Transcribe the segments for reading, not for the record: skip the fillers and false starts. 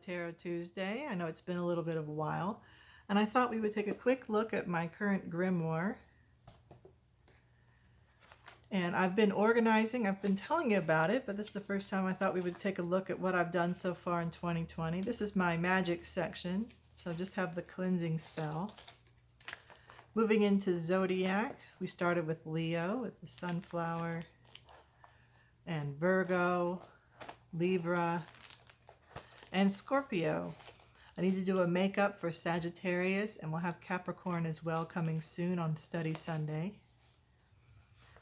Tarot Tuesday. I know it's been a little bit of a while, and I thought we would take a quick look at my current grimoire. And I've been organizing, I've been telling you about it, but this is the first time I thought we would take a look at what I've done so far in 2020. This is my magic section, so just have the cleansing spell. Moving into Zodiac, we started with Leo, with the Sunflower, and Virgo, Libra, and Scorpio. I need to do a makeup for Sagittarius, and we'll have Capricorn as well coming soon on Study Sunday.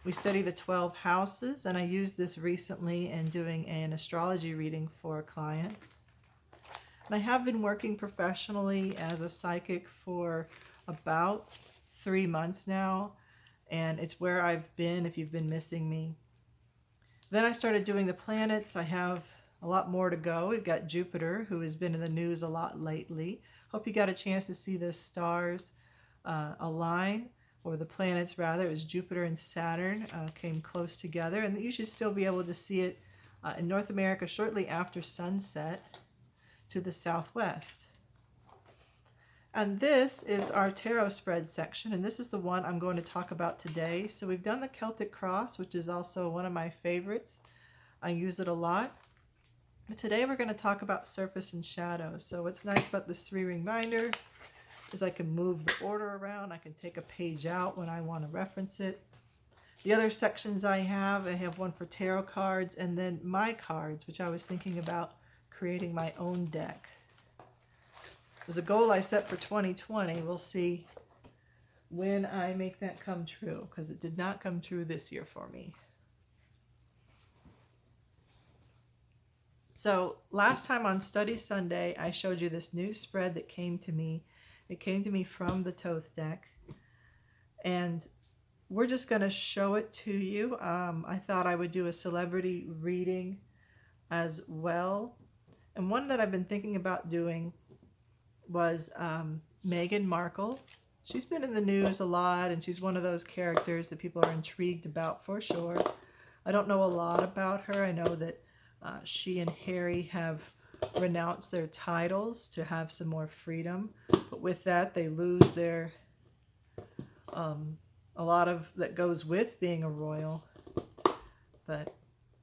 We study the 12 houses, and I used this recently in doing an astrology reading for a client. And I have been working professionally as a psychic for about 3 months now, and it's where I've been if you've been missing me. Then I started doing the planets. I have a lot more to go. We've got Jupiter, who has been in the news a lot lately. Hope you got a chance to see the stars align, or the planets rather. It was Jupiter and Saturn came close together, and you should still be able to see it in North America shortly after sunset to the southwest. And this is our tarot spread section, and this is the one I'm going to talk about today. So we've done the Celtic Cross, which is also one of my favorites. I use it a lot. But today we're going to talk about surface and shadow. So what's nice about this 3-ring binder is I can move the order around. I can take a page out when I want to reference it. The other sections I have one for tarot cards, and then my cards, which I was thinking about creating my own deck. It was a goal I set for 2020. We'll see when I make that come true, because it did not come true this year for me. So last time on Study Sunday, I showed you this new spread that came to me. It came to me from the Thoth deck, and we're just going to show it to you. I thought I would do a celebrity reading as well, and one that I've been thinking about doing was Meghan Markle. She's been in the news a lot, and she's one of those characters that people are intrigued about for sure. I don't know a lot about her. I know that she and Harry have renounced their titles to have some more freedom, but with that they lose their a lot of that goes with being a royal. But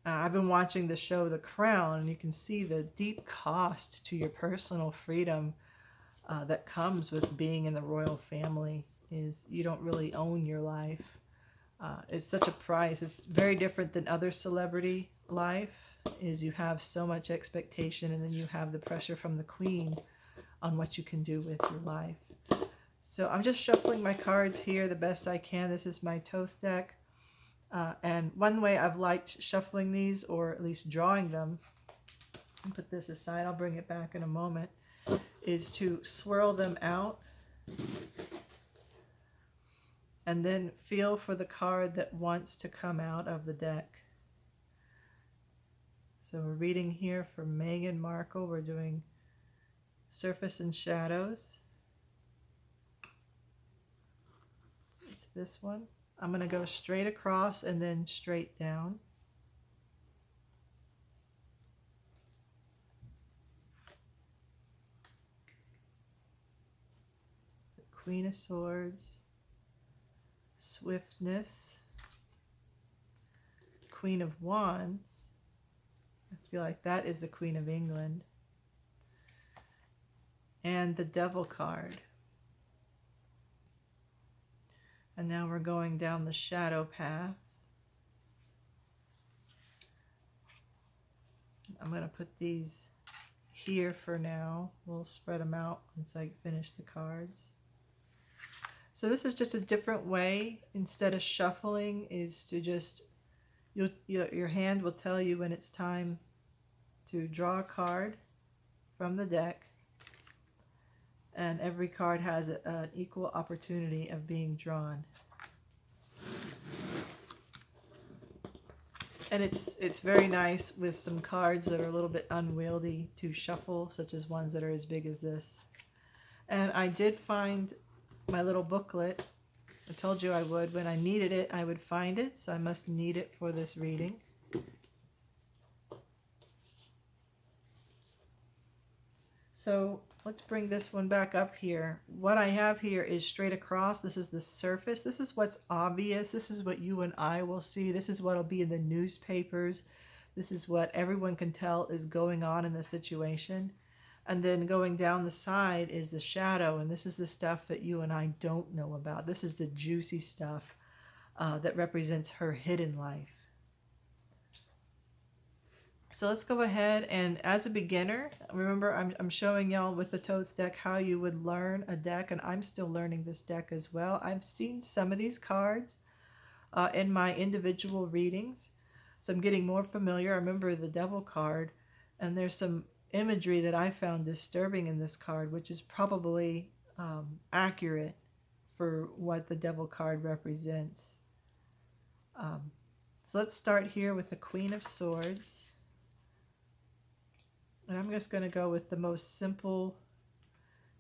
I've been watching the show The Crown, and you can see the deep cost to your personal freedom that comes with being in the royal family. Is you don't really own your life. It's such a price. It's very different than other celebrity life. Is you have so much expectation, and then you have the pressure from the queen on what you can do with your life. So I'm just shuffling my cards here the best I can. This is my Thoth deck, and one way I've liked shuffling these, or at least drawing them, I'll put this aside, I'll bring it back in a moment, is to swirl them out and then feel for the card that wants to come out of the deck. So we're reading here for Meghan Markle. We're doing surface and shadows. It's this one. I'm going to go straight across and then straight down. The Queen of Swords, swiftness, Queen of Wands. I feel like that is the Queen of England. And the Devil card. And now we're going down the shadow path. I'm going to put these here for now. We'll spread them out once I finish the cards. So this is just a different way, instead of shuffling, is to just your hand will tell you when it's time to draw a card from the deck, and every card has an equal opportunity of being drawn. And it's very nice with some cards that are a little bit unwieldy to shuffle, such as ones that are as big as this. And I did find my little booklet. I told you I would. When I needed it, I would find it, so I must need it for this reading. So let's bring this one back up here. What I have here is straight across. This is the surface. This is what's obvious. This is what you and I will see. This is what will be in the newspapers. This is what everyone can tell is going on in the situation. And then going down the side is the shadow. And this is the stuff that you and I don't know about. This is the juicy stuff that represents her hidden life. So let's go ahead, and as a beginner, remember I'm showing y'all with the Thoth deck how you would learn a deck, and I'm still learning this deck as well. I've seen some of these cards in my individual readings, so I'm getting more familiar. I remember the Devil card, and there's some imagery that I found disturbing in this card, which is probably accurate for what the Devil card represents. So let's start here with the Queen of Swords. And I'm just going to go with the most simple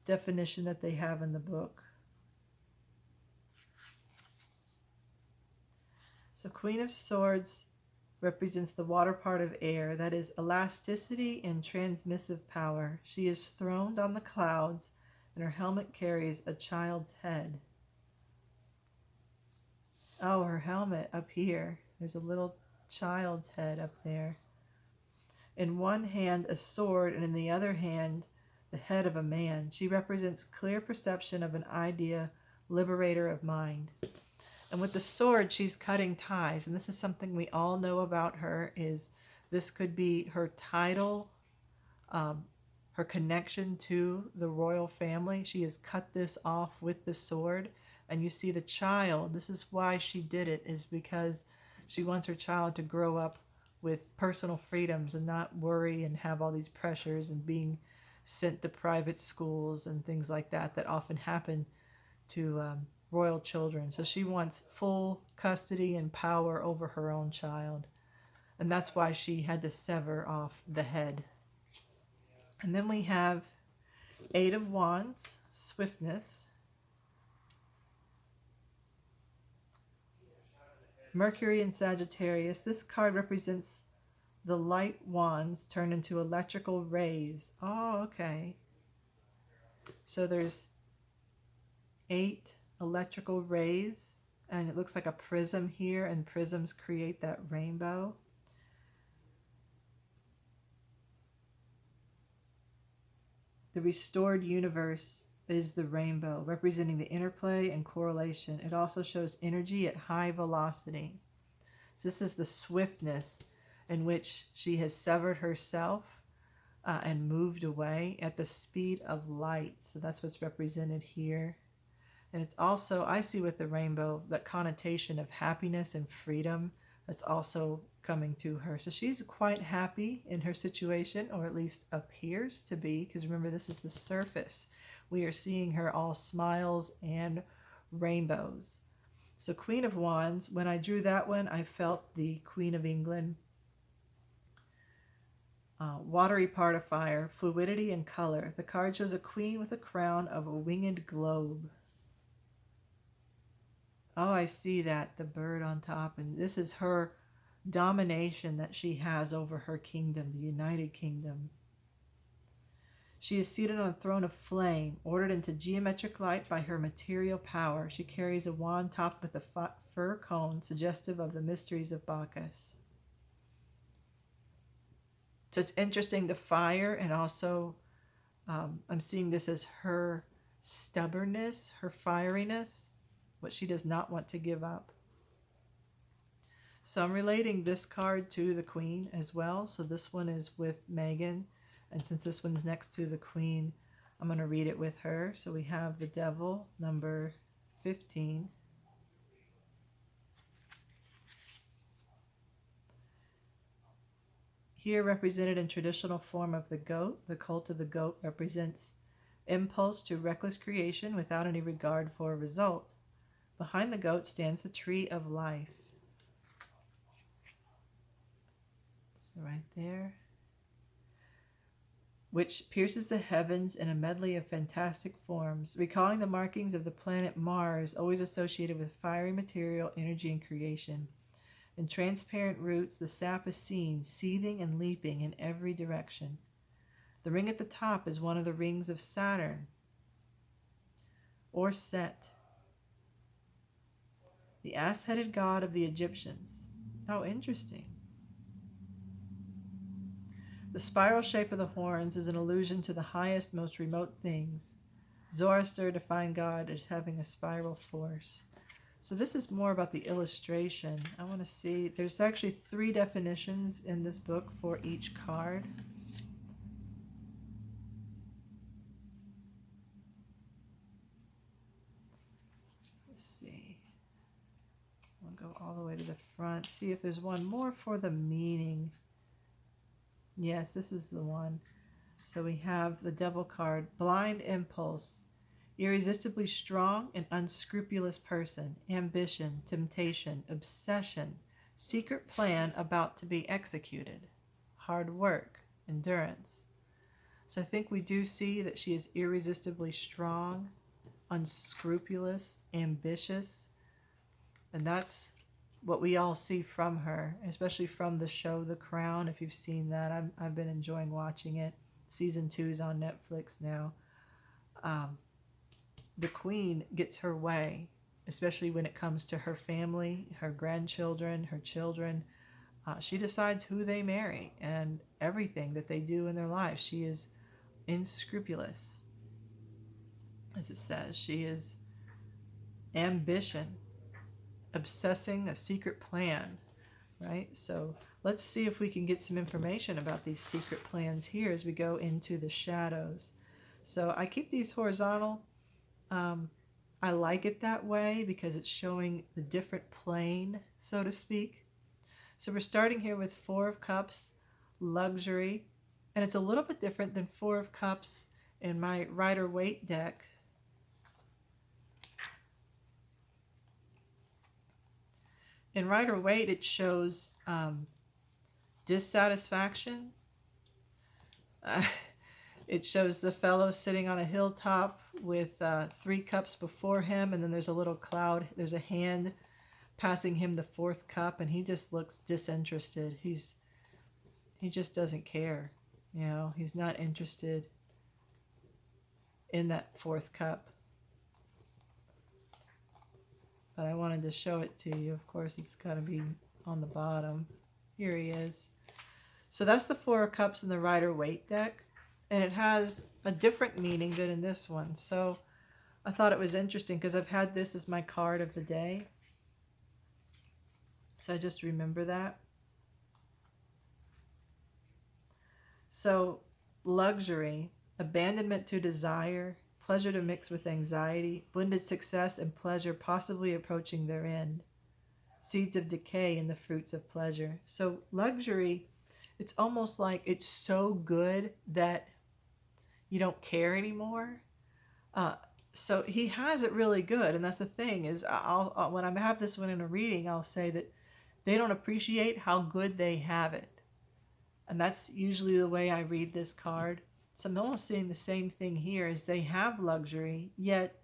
definition that they have in the book. So Queen of Swords represents the water part of air, that is elasticity and transmissive power. She is throned on the clouds, and her helmet carries a child's head. Oh, her helmet up here. There's a little child's head up there. In one hand a sword, and in the other hand the head of a man. She represents clear perception of an idea, liberator of mind. And with the sword, she's cutting ties. And this is something we all know about her, is this could be her title, her connection to the royal family. She has cut this off with the sword. And you see the child, this is why she did it, is because she wants her child to grow up with personal freedoms and not worry and have all these pressures and being sent to private schools and things like that that often happen to royal children. So she wants full custody and power over her own child. And that's why she had to sever off the head. And then we have Eight of Wands, swiftness. Mercury and Sagittarius. This card represents the light wands turned into electrical rays. Oh, okay. So there's 8 electrical rays, and it looks like a prism here, and prisms create that rainbow. The restored universe is the rainbow, representing the interplay and correlation. It also shows energy at high velocity. So this is the swiftness in which she has severed herself and moved away at the speed of light. So that's what's represented here. And it's also, I see with the rainbow, that connotation of happiness and freedom that's also coming to her. So she's quite happy in her situation, or at least appears to be, because remember, this is the surface. We are seeing her all smiles and rainbows. So Queen of Wands, when I drew that one, I felt the Queen of England. Watery part of fire, fluidity and color. The card shows a queen with a crown of a winged globe. Oh, I see that, the bird on top. And this is her domination that she has over her kingdom, the United Kingdom. She is seated on a throne of flame, ordered into geometric light by her material power. She carries a wand topped with a fir cone, suggestive of the mysteries of Bacchus. So it's interesting, the fire, and also I'm seeing this as her stubbornness, her fieriness, what she does not want to give up. So I'm relating this card to the Queen as well. So this one is with Meghan. And since this one's next to the Queen, I'm going to read it with her. So we have the Devil, number 15. Here represented in traditional form of the goat, the cult of the goat represents impulse to reckless creation without any regard for a result. Behind the goat stands the tree of life. So right there. Which pierces the heavens in a medley of fantastic forms, recalling the markings of the planet Mars, always associated with fiery material, energy, and creation. In transparent roots, the sap is seen, seething and leaping in every direction. The ring at the top is one of the rings of Saturn, or Set, the ass-headed god of the Egyptians. How interesting. The spiral shape of the horns is an allusion to the highest, most remote things. Zoroaster defined God as having a spiral force. So this is more about the illustration. I want to see, there's actually 3 definitions in this book for each card. Let's see. We'll go all the way to the front, see if there's one more for the meaning. Yes, this is the one. So we have the Devil card, blind impulse, irresistibly strong and unscrupulous person, ambition, temptation, obsession, secret plan about to be executed, hard work, endurance. So I think we do see that she is irresistibly strong, unscrupulous, ambitious, and that's what we all see from her, especially from the show The Crown. If you've seen that, I've been enjoying watching it. Season 2 is on Netflix now. The queen gets her way, especially when it comes to her family, her grandchildren, her children. She decides who they marry and everything that they do in their life. She is unscrupulous, as it says. She is ambition, obsessing a secret plan, right? So let's see if we can get some information about these secret plans here as we go into the shadows. So I keep these horizontal. I like it that way because it's showing the different plane, so to speak. So we're starting here with 4 of Cups, luxury, and it's a little bit different than 4 of Cups in my Rider-Waite deck. In Rider-Waite, it shows dissatisfaction. It shows the fellow sitting on a hilltop with 3 cups before him, and then there's a little cloud. There's a hand passing him the 4th cup, and he just looks disinterested. He just doesn't care. You know, he's not interested in that 4th cup. But I wanted to show it to you. Of course, it's got to be on the bottom. Here he is. So that's the 4 of Cups in the Rider-Waite deck. And it has a different meaning than in this one. So I thought it was interesting because I've had this as my card of the day. So I just remember that. So luxury, abandonment to desire, pleasure to mix with anxiety, blended success and pleasure possibly approaching their end, seeds of decay in the fruits of pleasure. So luxury, it's almost like it's so good that you don't care anymore. So he has it really good, and that's the thing is, I'll when I have this one in a reading, I'll say that they don't appreciate how good they have it, and that's usually the way I read this card. So I'm almost seeing the same thing here, is they have luxury, yet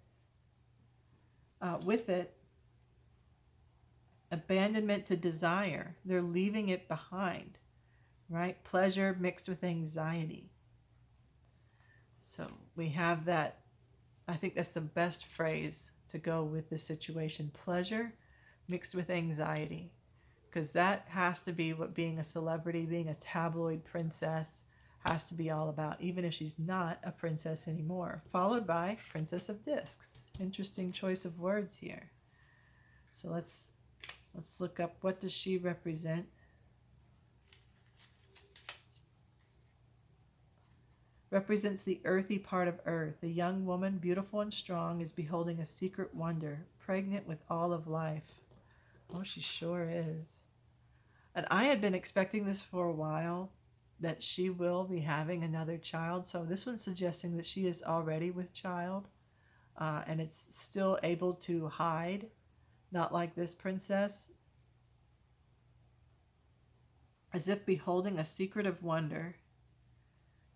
with it, abandonment to desire. They're leaving it behind, right? Pleasure mixed with anxiety. So we have that. I think that's the best phrase to go with this situation. Pleasure mixed with anxiety. Because that has to be what being a celebrity, being a tabloid princess has to be all about, even if she's not a princess anymore. Followed by Princess of Discs. Interesting choice of words here. So let's look up, what does she represent? Represents the earthy part of earth. The young woman, beautiful and strong, is beholding a secret wonder, pregnant with all of life. Oh, she sure is. And I had been expecting this for a while, that she will be having another child. So this one's suggesting that she is already with child, and it's still able to hide, not like this princess. As if beholding a secret of wonder.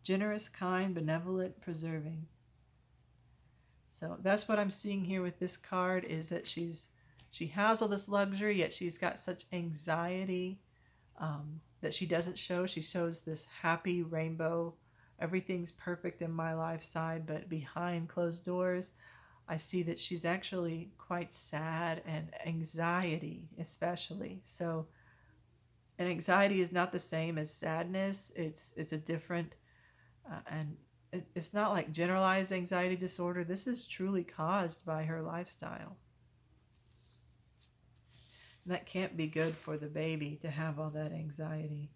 Generous, kind, benevolent, preserving. So that's what I'm seeing here with this card, is that she has all this luxury, yet she's got such anxiety that she doesn't show. She shows this happy rainbow everything's perfect in my life side, but behind closed doors, I see that she's actually quite sad and anxiety especially. So, and anxiety is not the same as sadness. It's a different and it's not like generalized anxiety disorder. This is truly caused by her lifestyle. And that can't be good for the baby to have all that anxiety.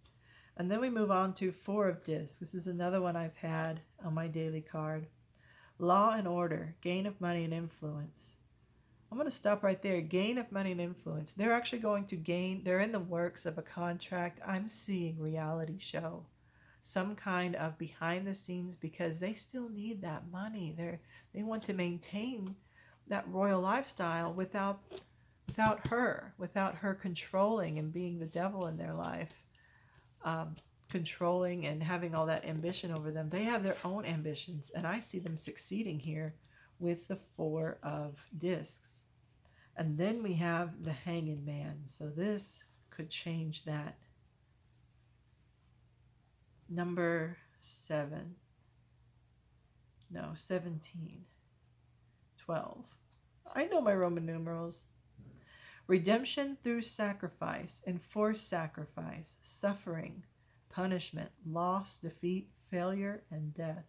And then we move on to Four of Discs. This is another one I've had on my daily card. Law and order, gain of money and influence. I'm going to stop right there. Gain of money and influence. They're actually going to gain, they're in the works of a contract. I'm seeing reality show. Some kind of behind the scenes, because they still need that money. They want to maintain that royal lifestyle without her controlling and being the devil in their life, controlling and having all that ambition over them. They have their own ambitions, and I see them succeeding here with the Four of Discs. And then we have the Hanging Man. So this could change that. Number 7. No, 17. 12. I know my Roman numerals. Redemption through sacrifice, enforced sacrifice, suffering, punishment, loss, defeat, failure, and death.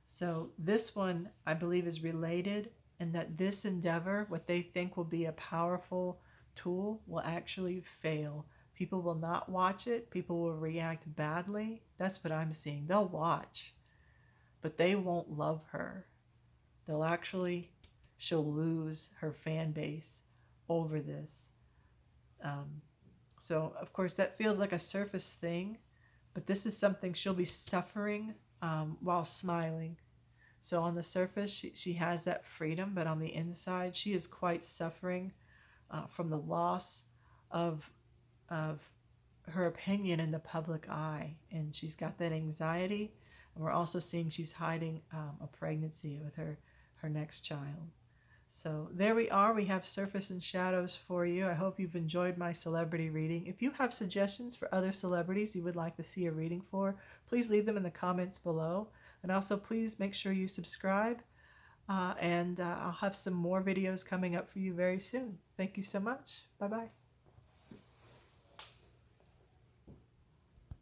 So this one, I believe, is related, and that this endeavor, what they think will be a powerful tool, will actually fail. People will not watch it. People will react badly. That's what I'm seeing. They'll watch, but they won't love her. She'll lose her fan base over this. So, of course, that feels like a surface thing, but this is something she'll be suffering while smiling. So on the surface, she has that freedom, but on the inside, she is quite suffering from the loss of her opinion in the public eye. And she's got that anxiety. And we're also seeing she's hiding a pregnancy with her next child. So there we are. We have surface and shadows for you. I hope you've enjoyed my celebrity reading. If you have suggestions for other celebrities you would like to see a reading for, please leave them in the comments below. And also please make sure you subscribe. And I'll have some more videos coming up for you very soon. Thank you so much. Bye-bye.